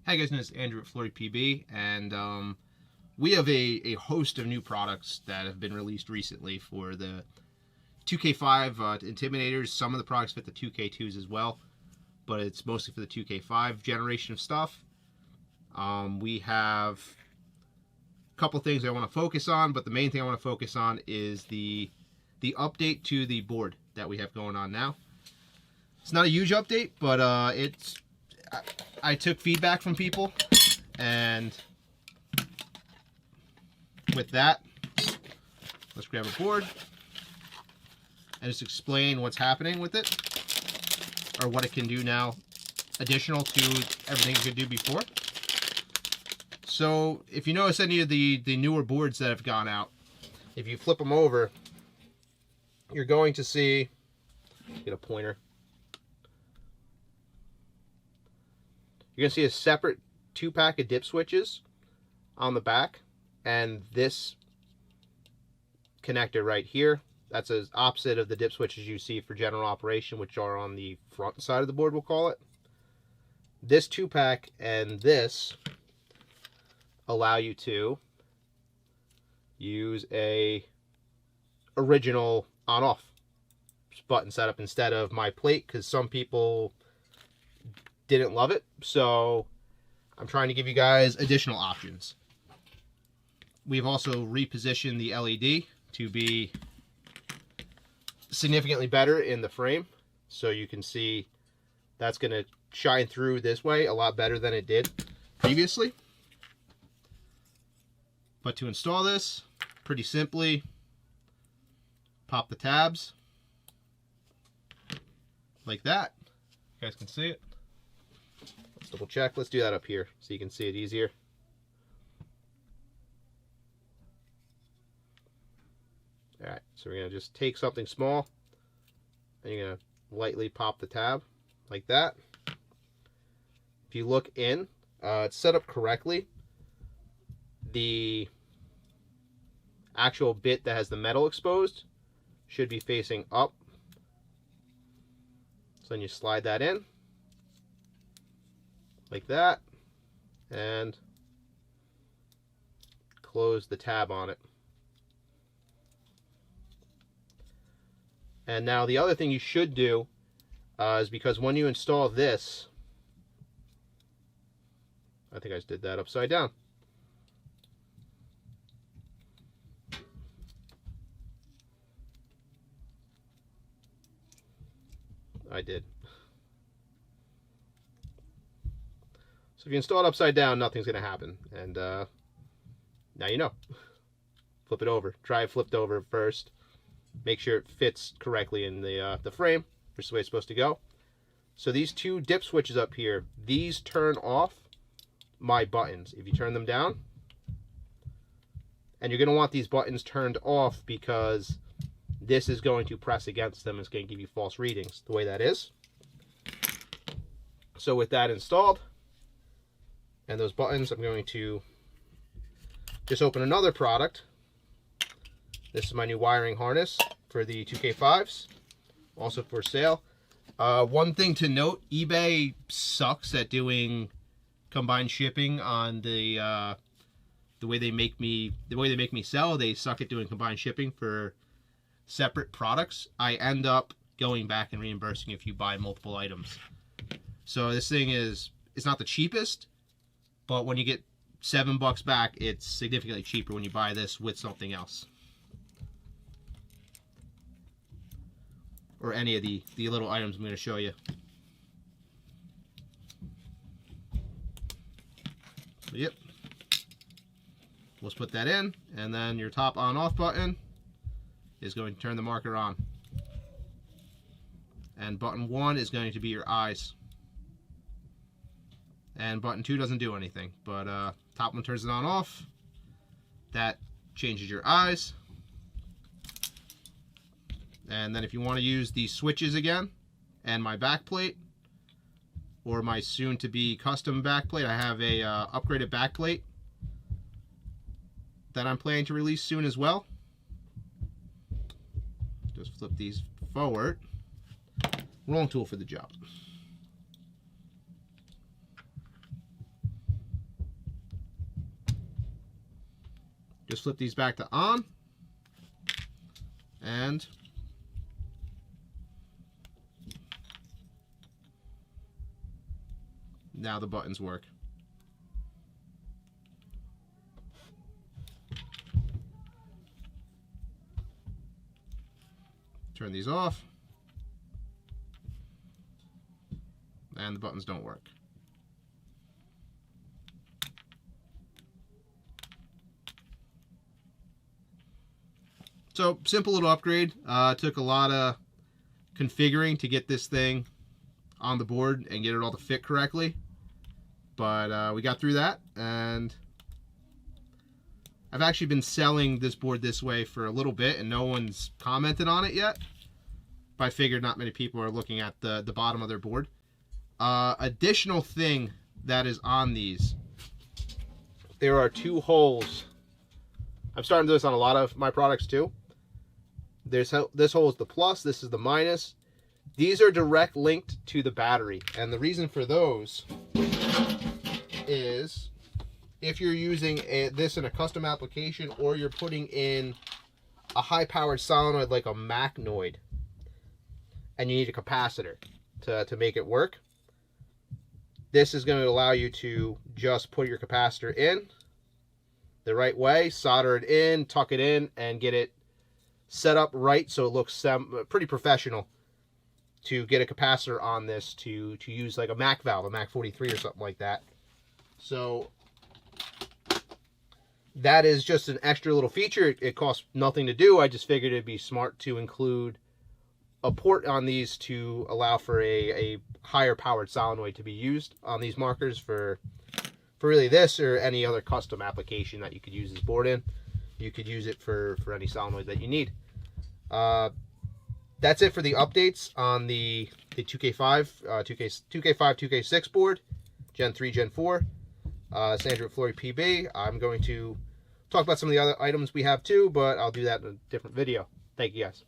Hi guys, this is Andrew at FloryPB, and we have a host of new products that have been released recently for the 2K5 Intimidators. Some of the products fit the 2K2s as well, but it's mostly for the 2K5 generation of stuff. We have a couple things I want to focus on, but the main thing I want to focus on is the update to the board that we have going on now. It's not a huge update, but I took feedback from people, and with that, let's grab a board and just explain what's happening with it, or what it can do now, additional to everything it could do before. So if you notice any of the newer boards that have gone out, if you flip them over, you're going to see, get a pointer, you're going to see a separate 2-pack of dip switches on the back, and this connector right here, that's as opposite of the dip switches you see for general operation, which are on the front side of the board, we'll call it. This 2-pack and this allow you to use a original on-off button setup instead of my plate, because some people didn't love it, so I'm trying to give you guys additional options. We've also repositioned the LED to be significantly better in the frame, so you can see that's going to shine through this way a lot better than it did previously. But to install this, pretty simply, pop the tabs like that. You guys can see it. Let's double check. Let's do that up here so you can see it easier. Alright, so we're going to just take something small and you're going to lightly pop the tab like that. If you look in, it's set up correctly. The actual bit that has the metal exposed should be facing up. So then you slide that in like that and close the tab on it. And now the other thing you should do is, because when you install this, I think I just did that upside down. I did. So if you install it upside down, nothing's going to happen. And now you know. Flip it over. Try it flipped over first. Make sure it fits correctly in the frame, which is the way it's supposed to go. So these two dip switches up here, these turn off my buttons. If you turn them down, and you're going to want these buttons turned off because this is going to press against them. It's going to give you false readings, the way that is. So with that installed, and those buttons, I'm going to just open another product. This is my new wiring harness for the 2K5s, also for sale. One thing to note, eBay sucks at doing combined shipping on the way they make me sell. They suck at doing combined shipping for separate products. I end up going back and reimbursing if you buy multiple items. So this thing it's not the cheapest, but when you get $7 back, it's significantly cheaper when you buy this with something else, or any of the little items I'm going to show you. Yep. Let's put that in, and then your top on-off button is going to turn the marker on. And button 1 is going to be your eyes. And button 2 doesn't do anything, but top one turns it on off. That changes your eyes. And then if you want to use these switches again, and my back plate, or my soon-to-be custom back plate, I have a upgraded back plate that I'm planning to release soon as well. Just flip these forward. Wrong tool for the job. Just flip these back to on, and now the buttons work. Turn these off, and the buttons don't work. So, simple little upgrade. Took a lot of configuring to get this thing on the board and get it all to fit correctly. But we got through that, and I've actually been selling this board this way for a little bit, and no one's commented on it yet. But I figured not many people are looking at the bottom of their board. Additional thing that is on these, there are 2 holes. I'm starting to do this on a lot of my products too. This hole is the plus, this is the minus. These are direct linked to the battery, and the reason for those is if you're using this in a custom application, or you're putting in a high-powered solenoid like a Macnoid, and you need a capacitor to make it work, this is going to allow you to just put your capacitor in the right way, solder it in, tuck it in, and get it set up right so it looks pretty professional to get a capacitor on this to use like a Mac valve, a Mac 43 or something like that. So that is just an extra little feature. It costs nothing to do. I just figured it'd be smart to include a port on these to allow for a higher powered solenoid to be used on these markers for really this or any other custom application that you could use this board in. You could use it for any solenoid that you need. That's it for the updates on the 2K5, 2K6 board, Gen 3, Gen 4. It's Andrew at FloryPB. I'm going to talk about some of the other items we have too, but I'll do that in a different video. Thank you guys.